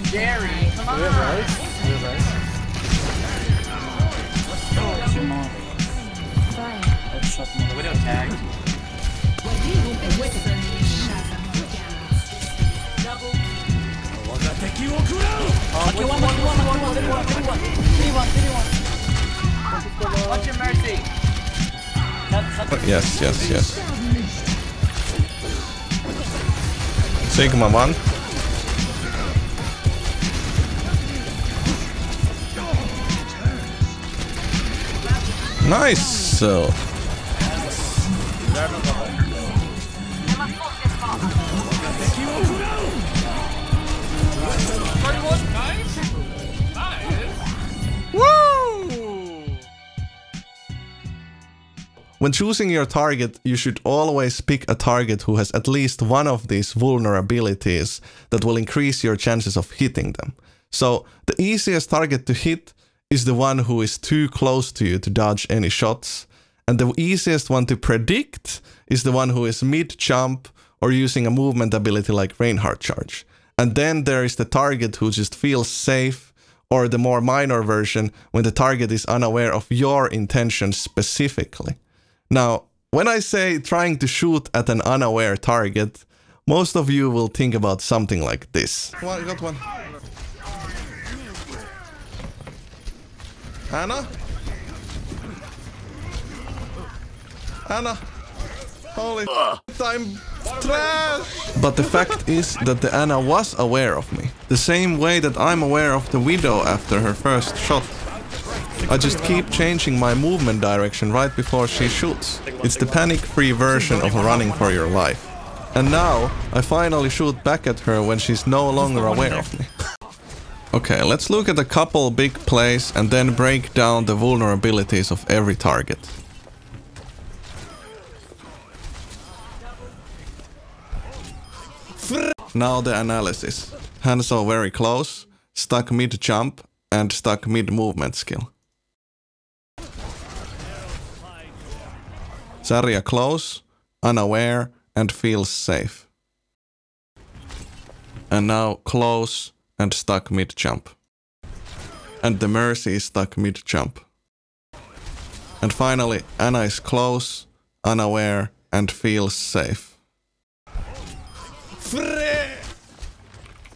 Jerry, come on! Widow tagged. Watch your mercy. Yes. Sigma 1. Nice! So. When choosing your target, you should always pick a target who has at least one of these vulnerabilities that will increase your chances of hitting them. So, the easiest target to hit is the one who is too close to you to dodge any shots. And the easiest one to predict is the one who is mid-jump or using a movement ability like Reinhardt Charge. And then there is the target who just feels safe, or the more minor version when the target is unaware of your intentions specifically. Now, when I say trying to shoot at an unaware target, most of you will think about something like this. One, got one. Anna? Anna? Holy I'm trash! But the fact is that the Anna was aware of me. The same way that I'm aware of the Widow after her first shot. I just keep changing my movement direction right before she shoots. It's the panic-free version of running for your life. And now, I finally shoot back at her when she's no longer aware of me. Okay, let's look at a couple big plays and then break down the vulnerabilities of every target. Now the analysis. Hanzo very close, stuck mid-jump and stuck mid-movement skill. Zarya close, unaware and feels safe. And now close and stuck mid-jump. And the Mercy is stuck mid-jump. And finally, Anna is close, unaware and feels safe.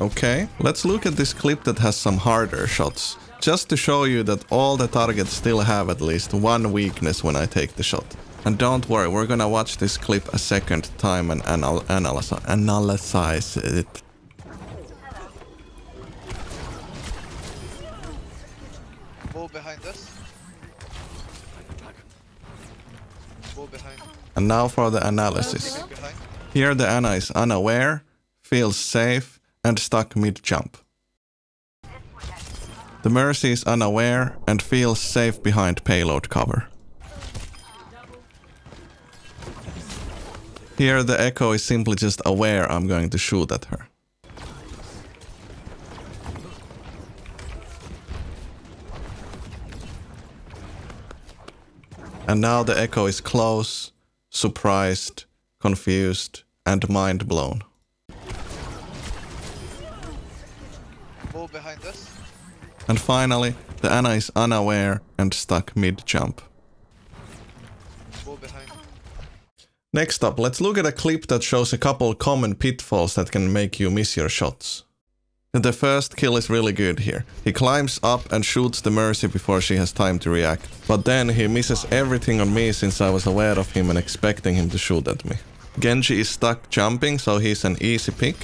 Okay, let's look at this clip that has some harder shots. Just to show you that all the targets still have at least one weakness when I take the shot. And don't worry, we're gonna watch this clip a second time and analyze it. Ball behind us. Ball behind. And now for the analysis. Here the Anna is unaware, feels safe, and stuck mid-jump. The Mercy is unaware and feels safe behind payload cover. Here the Echo is simply just aware I'm going to shoot at her. And now the Echo is close, surprised, confused, and mind blown. Ball behind us. And finally, the Anna is unaware and stuck mid-jump. Ball behind. Next up, let's look at a clip that shows a couple common pitfalls that can make you miss your shots. The first kill is really good here. He climbs up and shoots the Mercy before she has time to react. But then he misses everything on me since I was aware of him and expecting him to shoot at me. Genji is stuck jumping, so he's an easy pick.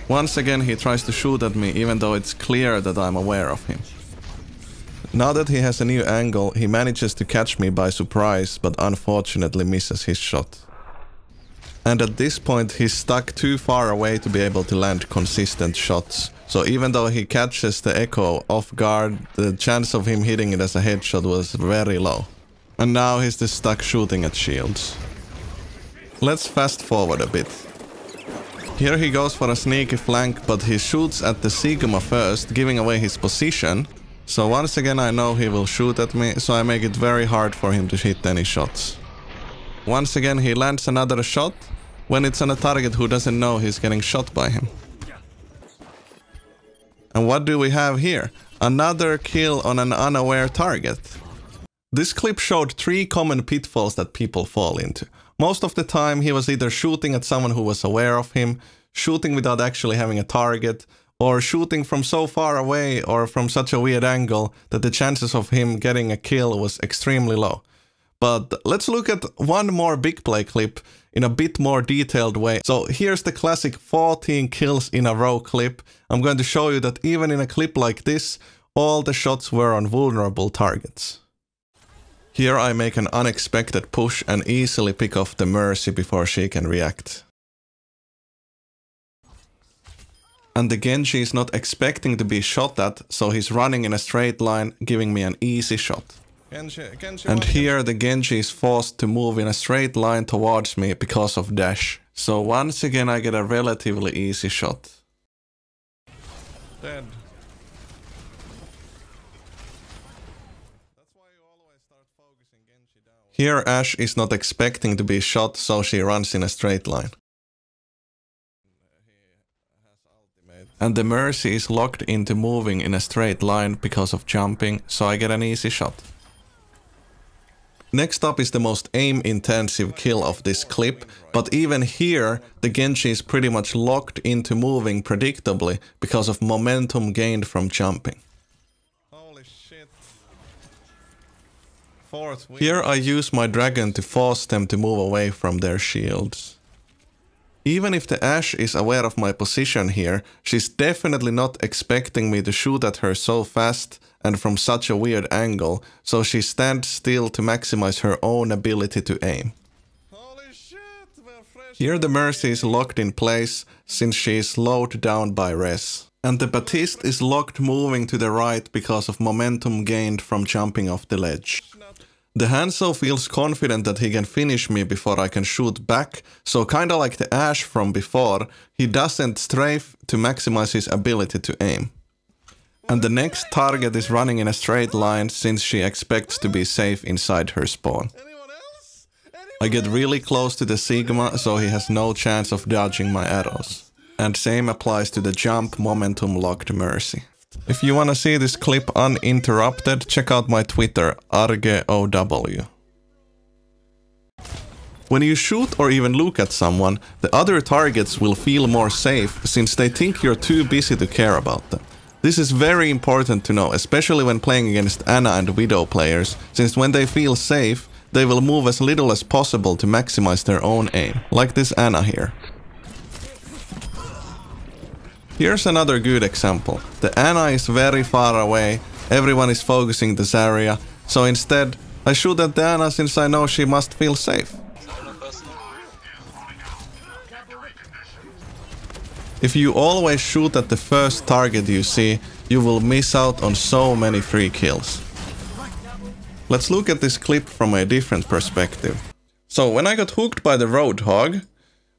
Once again he tries to shoot at me even though it's clear that I'm aware of him. Now that he has a new angle, he manages to catch me by surprise, but unfortunately misses his shot. And at this point he's stuck too far away to be able to land consistent shots. So even though he catches the Echo off guard, the chance of him hitting it as a headshot was very low. And now he's just stuck shooting at shields. Let's fast forward a bit. Here he goes for a sneaky flank, but he shoots at the Sigma first, giving away his position. So once again I know he will shoot at me, so I make it very hard for him to hit any shots. Once again he lands another shot, when it's on a target who doesn't know he's getting shot by him. And what do we have here? Another kill on an unaware target. This clip showed 3 common pitfalls that people fall into. Most of the time he was either shooting at someone who was aware of him, shooting without actually having a target, or shooting from so far away or from such a weird angle that the chances of him getting a kill was extremely low. But let's look at one more big play clip in a bit more detailed way. So here's the classic 14 kills in a row clip. I'm going to show you that even in a clip like this, all the shots were on vulnerable targets. Here I make an unexpected push and easily pick off the Mercy before she can react. And the Genji is not expecting to be shot at, so he's running in a straight line, giving me an easy shot. And here the Genji is forced to move in a straight line towards me because of dash. So once again I get a relatively easy shot. Dead. Here Ashe is not expecting to be shot, so she runs in a straight line. And the Mercy is locked into moving in a straight line because of jumping, so I get an easy shot. Next up is the most aim-intensive kill of this clip, but even here the Genji is pretty much locked into moving predictably because of momentum gained from jumping. Holy shit. Here I use my dragon to force them to move away from their shields. Even if the Ashe is aware of my position here, she's definitely not expecting me to shoot at her so fast and from such a weird angle, so she stands still to maximize her own ability to aim. Holy shit, here the Mercy is locked in place since she is slowed down by res. And the Baptiste is locked moving to the right because of momentum gained from jumping off the ledge. The Hanzo feels confident that he can finish me before I can shoot back, so kinda like the Ashe from before, he doesn't strafe to maximize his ability to aim. And the next target is running in a straight line since she expects to be safe inside her spawn. I get really close to the Sigma, so he has no chance of dodging my arrows. And same applies to the jump momentum locked Mercy. If you wanna see this clip uninterrupted, check out my Twitter, ArrgeOW. When you shoot or even look at someone, the other targets will feel more safe since they think you're too busy to care about them. This is very important to know, especially when playing against Ana and Widow players, since when they feel safe, they will move as little as possible to maximize their own aim, like this Ana here. Here's another good example. The Ana is very far away, everyone is focusing this area, so instead I shoot at the Ana since I know she must feel safe. If you always shoot at the first target you see, you will miss out on so many free kills. Let's look at this clip from a different perspective. So when I got hooked by the Roadhog,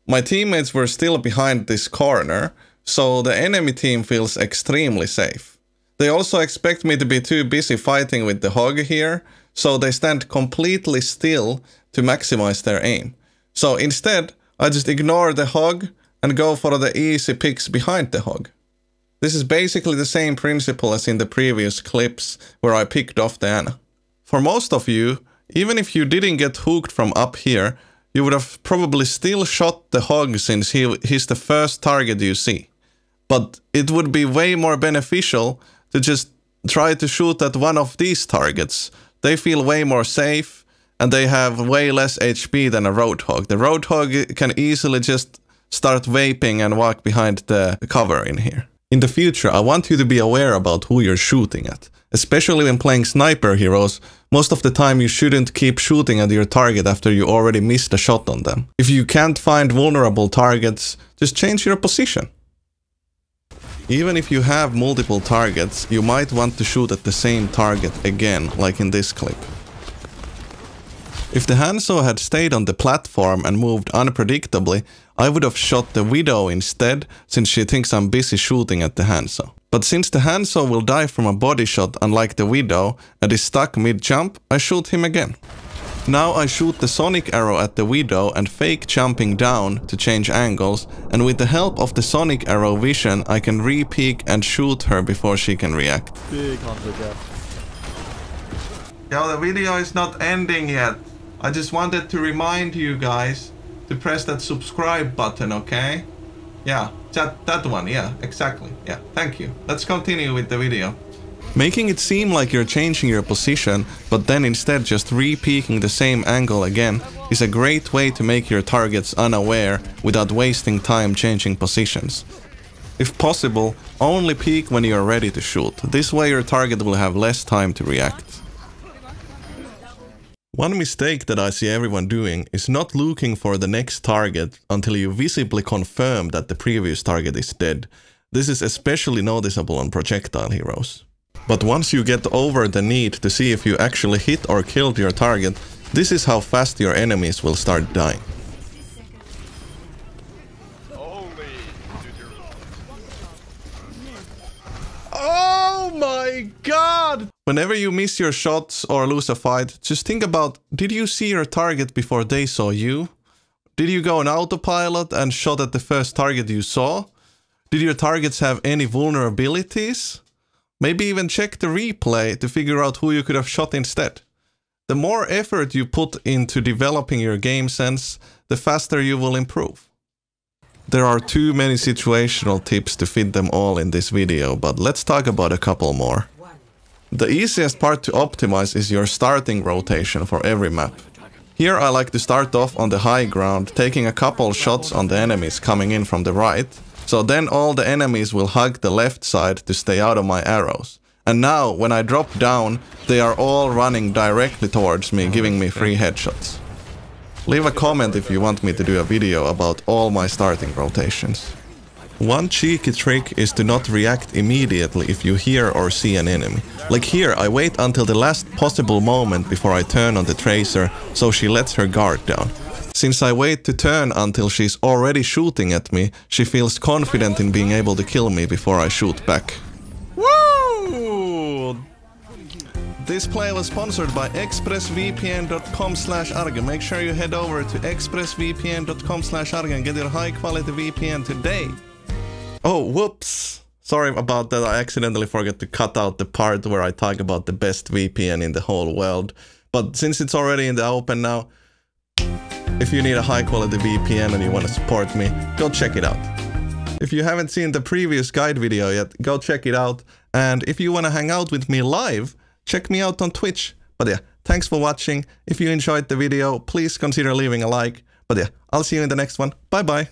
my teammates were still behind this corner, so the enemy team feels extremely safe. They also expect me to be too busy fighting with the hog here, so they stand completely still to maximize their aim. So instead, I just ignore the hog and go for the easy picks behind the hog. This is basically the same principle as in the previous clips where I picked off the Ana. For most of you, even if you didn't get hooked from up here, you would have probably still shot the hog since he's the first target you see. But it would be way more beneficial to just try to shoot at one of these targets. They feel way more safe and they have way less HP than a Roadhog. The Roadhog can easily just start vaping and walk behind the cover in here. In the future, I want you to be aware about who you're shooting at. Especially when playing sniper heroes, most of the time you shouldn't keep shooting at your target after you already missed a shot on them. If you can't find vulnerable targets, just change your position. Even if you have multiple targets, you might want to shoot at the same target again, like in this clip. If the Hanzo had stayed on the platform and moved unpredictably, I would have shot the Widow instead, since she thinks I'm busy shooting at the Hanzo. But since the Hanzo will die from a body shot unlike the Widow and is stuck mid-jump, I shoot him again. Now I shoot the sonic arrow at the widow and fake jumping down to change angles, and with the help of the sonic arrow vision I can re-peek and shoot her before she can react. Big Hanzo gap. Yo, the video is not ending yet. I just wanted to remind you guys to press that subscribe button, okay? Yeah, that one, yeah, exactly. Yeah, thank you. Let's continue with the video. Making it seem like you're changing your position, but then instead just re-peeking the same angle again, is a great way to make your targets unaware without wasting time changing positions. If possible, only peek when you're ready to shoot. This way your target will have less time to react. One mistake that I see everyone doing is not looking for the next target until you visibly confirm that the previous target is dead. This is especially noticeable on projectile heroes. But once you get over the need to see if you actually hit or killed your target, this is how fast your enemies will start dying. Oh my god! Whenever you miss your shots or lose a fight, just think about, did you see your target before they saw you? Did you go on autopilot and shot at the first target you saw? Did your targets have any vulnerabilities? Maybe even check the replay to figure out who you could have shot instead. The more effort you put into developing your game sense, the faster you will improve. There are too many situational tips to fit them all in this video, but let's talk about a couple more. The easiest part to optimize is your starting rotation for every map. Here I like to start off on the high ground, taking a couple shots on the enemies coming in from the right, so then all the enemies will hug the left side to stay out of my arrows. And now, when I drop down, they are all running directly towards me, giving me free headshots. Leave a comment if you want me to do a video about all my starting rotations. One cheeky trick is to not react immediately if you hear or see an enemy. Like here, I wait until the last possible moment before I turn on the tracer, so she lets her guard down. Since I wait to turn until she's already shooting at me, she feels confident in being able to kill me before I shoot back. Woo! This play was sponsored by expressvpn.com/Arrge. Make sure you head over to expressvpn.com/Arrge and get your high quality VPN today. Oh, whoops! Sorry about that, I accidentally forgot to cut out the part where I talk about the best VPN in the whole world. But since it's already in the open now, if you need a high quality VPN and you want to support me, go check it out. If you haven't seen the previous guide video yet, go check it out. And if you want to hang out with me live, check me out on Twitch. But yeah, thanks for watching. If you enjoyed the video, please consider leaving a like. But yeah, I'll see you in the next one. Bye bye.